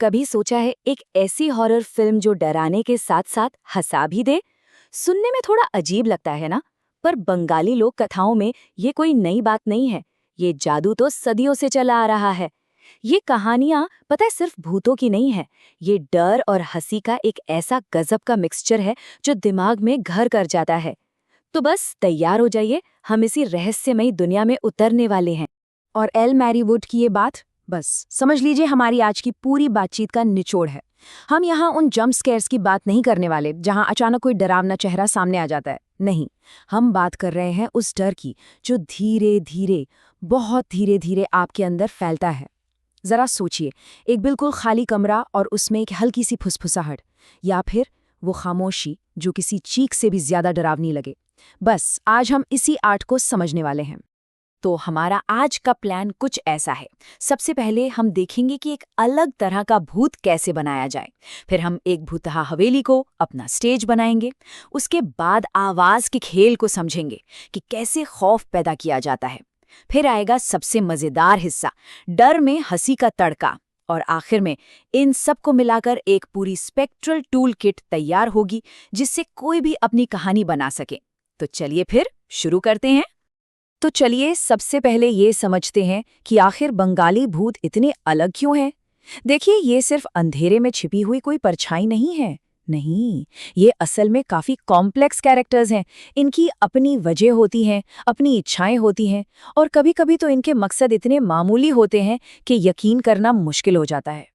कभी सोचा है एक ऐसी हॉरर फिल्म जो डराने के साथ साथ हंसा भी दे? सुनने में थोड़ा अजीब लगता है ना, पर बंगाली लोक कथाओं में ये कोई नई बात नहीं है। ये जादू तो सदियों से चला आ रहा है। ये कहानियां पता है सिर्फ भूतों की नहीं है। ये डर और हंसी का एक ऐसा गजब का मिक्सचर है जो दिमाग में घर कर जाता है। तो बस तैयार हो जाइए, हम इसी रहस्यमयी दुनिया में उतरने वाले हैं। और एल मैरी वुड की ये बात बस समझ लीजिए हमारी आज की पूरी बातचीत का निचोड़ है। हम यहाँ उन जंप स्केयर्स की बात नहीं करने वाले जहाँ अचानक कोई डरावना चेहरा सामने आ जाता है। नहीं, हम बात कर रहे हैं उस डर की जो धीरे धीरे, बहुत धीरे धीरे आपके अंदर फैलता है। जरा सोचिए, एक बिल्कुल खाली कमरा और उसमें एक हल्की सी फुसफुसाहट, या फिर वो खामोशी जो किसी चीख से भी ज्यादा डरावनी लगे। बस आज हम इसी आर्ट को समझने वाले हैं। तो हमारा आज का प्लान कुछ ऐसा है। सबसे पहले हम देखेंगे कि एक अलग तरह का भूत कैसे बनाया जाए। फिर हम एक भूतहा हवेली को अपना स्टेज बनाएंगे। उसके बाद आवाज के खेल को समझेंगे कि कैसे खौफ पैदा किया जाता है। फिर आएगा सबसे मजेदार हिस्सा, डर में हंसी का तड़का। और आखिर में इन सबको मिलाकर एक पूरी स्पेक्ट्रल टूल किट तैयार होगी जिससे कोई भी अपनी कहानी बना सके। तो चलिए फिर शुरू करते हैं। तो चलिए सबसे पहले ये समझते हैं कि आखिर बंगाली भूत इतने अलग क्यों हैं। देखिए, ये सिर्फ अंधेरे में छिपी हुई कोई परछाई नहीं है। नहीं, ये असल में काफी कॉम्प्लेक्स कैरेक्टर्स हैं। इनकी अपनी वजह होती हैं, अपनी इच्छाएं होती हैं, और कभी-कभी तो इनके मकसद इतने मामूली होते हैं कि यकीन करना मुश्किल हो जाता है।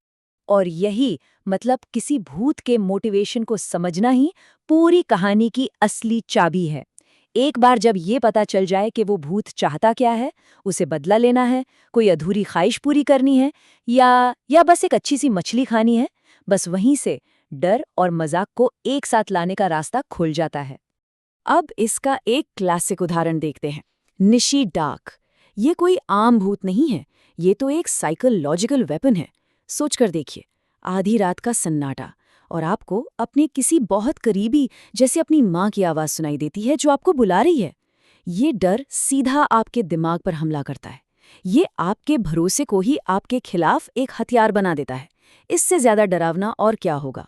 और यही मतलब किसी भूत के मोटिवेशन को समझना ही पूरी कहानी की असली चाबी है। एक बार जब ये पता चल जाए कि वो भूत चाहता क्या है, उसे बदला लेना है, कोई अधूरी ख्वाहिश पूरी करनी है, या बस एक अच्छी सी मछली खानी है, बस वहीं से डर और मजाक को एक साथ लाने का रास्ता खुल जाता है। अब इसका एक क्लासिक उदाहरण देखते हैं, निशी डार्क। ये कोई आम भूत नहीं है, ये तो एक साइकोलॉजिकल वेपन है। सोचकर देखिए, आधी रात का सन्नाटा और आपको अपने किसी बहुत करीबी, जैसे अपनी माँ की आवाज़ सुनाई देती है जो आपको बुला रही है। ये डर सीधा आपके दिमाग पर हमला करता है। ये आपके भरोसे को ही आपके खिलाफ एक हथियार बना देता है। इससे ज्यादा डरावना और क्या होगा।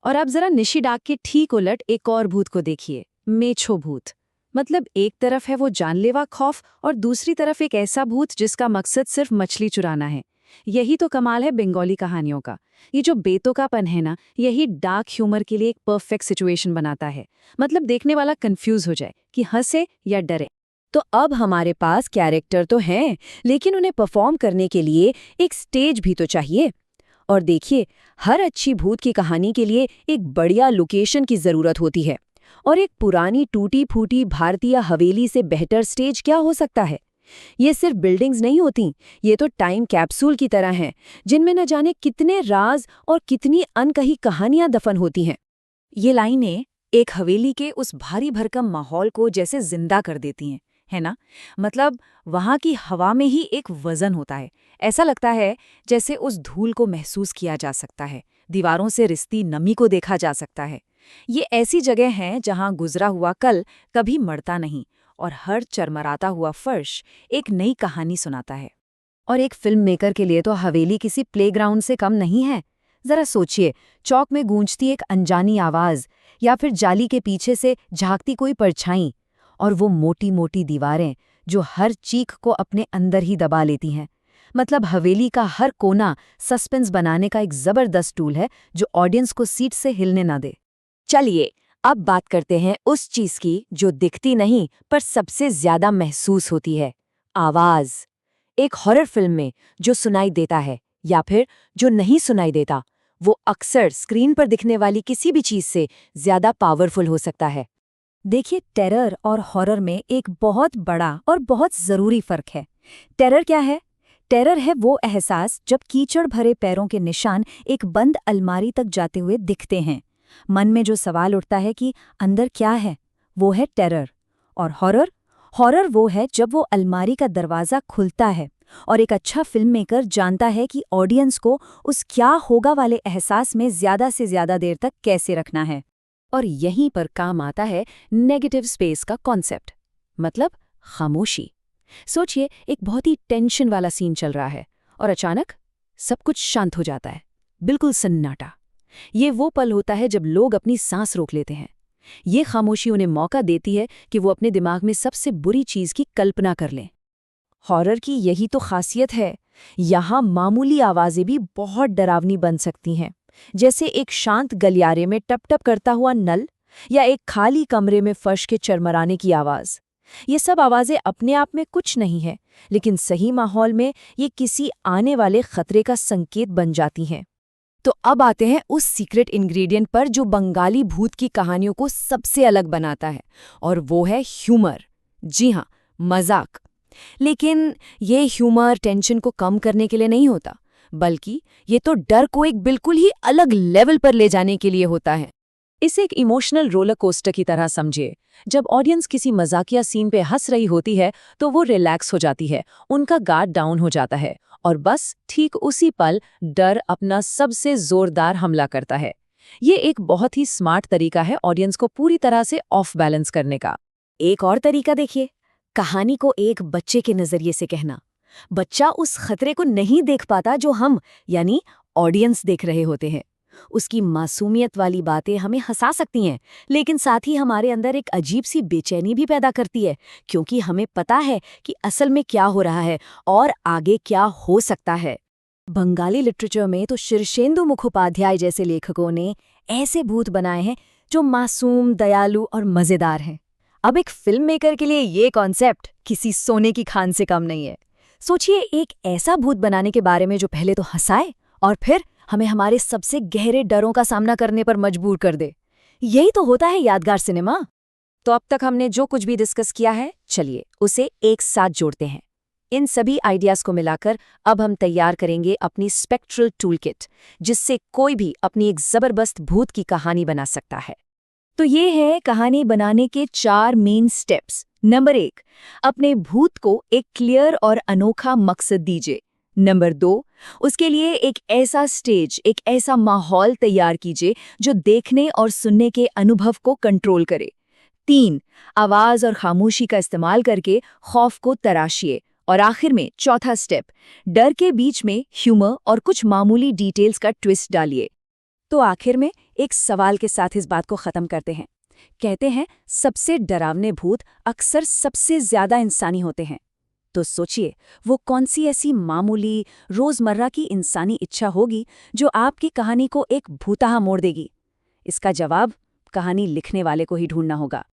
और आप जरा निशी डाक के ठीक उलट एक और भूत को देखिए, मेछो भूत। मतलब एक तरफ है वो जानलेवा खौफ और दूसरी तरफ एक ऐसा भूत जिसका मकसद सिर्फ मछली चुराना है। यही तो कमाल है बंगाली कहानियों का। ये जो बेतुकापन है ना, यही डार्क ह्यूमर के लिए एक परफेक्ट सिचुएशन बनाता है। मतलब देखने वाला कंफ्यूज हो जाए कि हंसे या डरे। तो अब हमारे पास कैरेक्टर तो हैं, लेकिन उन्हें परफॉर्म करने के लिए एक स्टेज भी तो चाहिए। और देखिए, हर अच्छी भूत की कहानी के लिए एक बढ़िया लोकेशन की जरूरत होती है। और एक पुरानी टूटी फूटी भारतीय हवेली से बेहतर स्टेज क्या हो सकता है। ये सिर्फ बिल्डिंग्स नहीं होती, ये तो टाइम कैप्सूल की तरह हैं, जिनमें न जाने कितने राज और कितनी अनकही कहानियां दफन होती हैं। ये लाइनें एक हवेली के उस भारी भरकम माहौल को जैसे जिंदा कर देती हैं, है ना। मतलब वहाँ की हवा में ही एक वजन होता है। ऐसा लगता है जैसे उस धूल को महसूस किया जा सकता है, दीवारों से रिश्ती नमी को देखा जा सकता है। ये ऐसी जगह है जहाँ गुजरा हुआ कल कभी मरता नहीं और हर चरमराता हुआ फर्श एक नई कहानी सुनाता है। और एक फिल्म मेकर के लिए तो हवेली किसी प्लेग्राउंड से कम नहीं है। जरा सोचिए, चौक में गूंजती एक अनजानी आवाज, या फिर जाली के पीछे से झांकती कोई परछाई, और वो मोटी मोटी दीवारें जो हर चीख को अपने अंदर ही दबा लेती हैं। मतलब हवेली का हर कोना सस्पेंस बनाने का एक जबरदस्त टूल है जो ऑडियंस को सीट से हिलने ना दे। चलिए अब बात करते हैं उस चीज की जो दिखती नहीं पर सबसे ज्यादा महसूस होती है, आवाज। एक हॉरर फिल्म में जो सुनाई देता है या फिर जो नहीं सुनाई देता, वो अक्सर स्क्रीन पर दिखने वाली किसी भी चीज से ज्यादा पावरफुल हो सकता है। देखिए, टेरर और हॉरर में एक बहुत बड़ा और बहुत जरूरी फर्क है। टेरर क्या है? टेरर है वो एहसास जब कीचड़ भरे पैरों के निशान एक बंद अलमारी तक जाते हुए दिखते हैं। मन में जो सवाल उठता है कि अंदर क्या है, वो है टेरर। और हॉरर? हॉरर वो है जब वो अलमारी का दरवाज़ा खुलता है और एक अच्छा फिल्म मेकर जानता है कि ऑडियंस को उस क्या होगा वाले एहसास में ज़्यादा से ज़्यादा देर तक कैसे रखना है। और यहीं पर काम आता है नेगेटिव स्पेस का कॉन्सेप्ट, मतलब खामोशी। सोचिए, एक बहुत ही टेंशन वाला सीन चल रहा है और अचानक सब कुछ शांत हो जाता है। बिल्कुल सन्नाटा। ये वो पल होता है जब लोग अपनी सांस रोक लेते हैं। ये खामोशी उन्हें मौका देती है कि वो अपने दिमाग में सबसे बुरी चीज़ की कल्पना कर लें। हॉरर की यही तो खासियत है। यहाँ मामूली आवाज़ें भी बहुत डरावनी बन सकती हैं, जैसे एक शांत गलियारे में टप-टप करता हुआ नल या एक खाली कमरे में फर्श के चरमराने की आवाज़। ये सब आवाज़ें अपने आप में कुछ नहीं है, लेकिन सही माहौल में ये किसी आने वाले खतरे का संकेत बन जाती हैं। तो अब आते हैं उस सीक्रेट इंग्रेडिएंट पर जो बंगाली भूत की कहानियों को सबसे अलग बनाता है, और वो है ह्यूमर। जी हाँ, मजाक। लेकिन ये ह्यूमर टेंशन को कम करने के लिए नहीं होता, बल्कि ये तो डर को एक बिल्कुल ही अलग लेवल पर ले जाने के लिए होता है। इसे एक इमोशनल रोलर कोस्टर की तरह समझिए। जब ऑडियंस किसी मजाकिया सीन पे हंस रही होती है तो वो रिलैक्स हो जाती है, उनका गार्ड डाउन हो जाता है, और बस ठीक उसी पल डर अपना सबसे जोरदार हमला करता है। ये एक बहुत ही स्मार्ट तरीका है ऑडियंस को पूरी तरह से ऑफ बैलेंस करने का। एक और तरीका देखिए, कहानी को एक बच्चे के नजरिए से कहना। बच्चा उस खतरे को नहीं देख पाता जो हम यानी ऑडियंस देख रहे होते हैं। उसकी मासूमियत वाली बातें हमें हंसा सकती हैं, लेकिन साथ ही हमारे अंदर एक अजीब सी बेचैनी भी पैदा करती है, क्योंकि हमें पता है कि असल में क्या हो रहा है और आगे क्या हो सकता है। बंगाली लिटरेचर में तो शीर्षेंदु मुखोपाध्याय जैसे लेखकों ने ऐसे भूत बनाए हैं जो मासूम, दयालु और मजेदार हैं। अब एक फिल्म मेकर के लिए ये कॉन्सेप्ट किसी सोने की खान से कम नहीं है। सोचिए एक ऐसा भूत बनाने के बारे में जो पहले तो हंसाए और फिर हमें हमारे सबसे गहरे डरों का सामना करने पर मजबूर कर दे। यही तो होता है यादगार सिनेमा। तो अब तक हमने जो कुछ भी डिस्कस किया है, चलिए उसे एक साथ जोड़ते हैं। इन सभी आइडियाज़ को मिलाकर अब हम तैयार करेंगे अपनी स्पेक्ट्रल टूलकिट, जिससे कोई भी अपनी एक जबरदस्त भूत की कहानी बना सकता है। तो ये है कहानी बनाने के 4 मेन स्टेप्स। नंबर 1, अपने भूत को एक क्लियर और अनोखा मकसद दीजिए। नंबर 2, उसके लिए एक ऐसा स्टेज, एक ऐसा माहौल तैयार कीजिए जो देखने और सुनने के अनुभव को कंट्रोल करे। 3, आवाज़ और खामोशी का इस्तेमाल करके खौफ को तराशिए। और आखिर में चौथा स्टेप, डर के बीच में ह्यूमर और कुछ मामूली डिटेल्स का ट्विस्ट डालिए। तो आखिर में एक सवाल के साथ इस बात को खत्म करते हैं। कहते हैं सबसे डरावने भूत अक्सर सबसे ज्यादा इंसानी होते हैं। तो सोचिए वो कौन सी ऐसी मामूली रोजमर्रा की इंसानी इच्छा होगी जो आपकी कहानी को एक भूतहा मोड़ देगी। इसका जवाब कहानी लिखने वाले को ही ढूंढना होगा।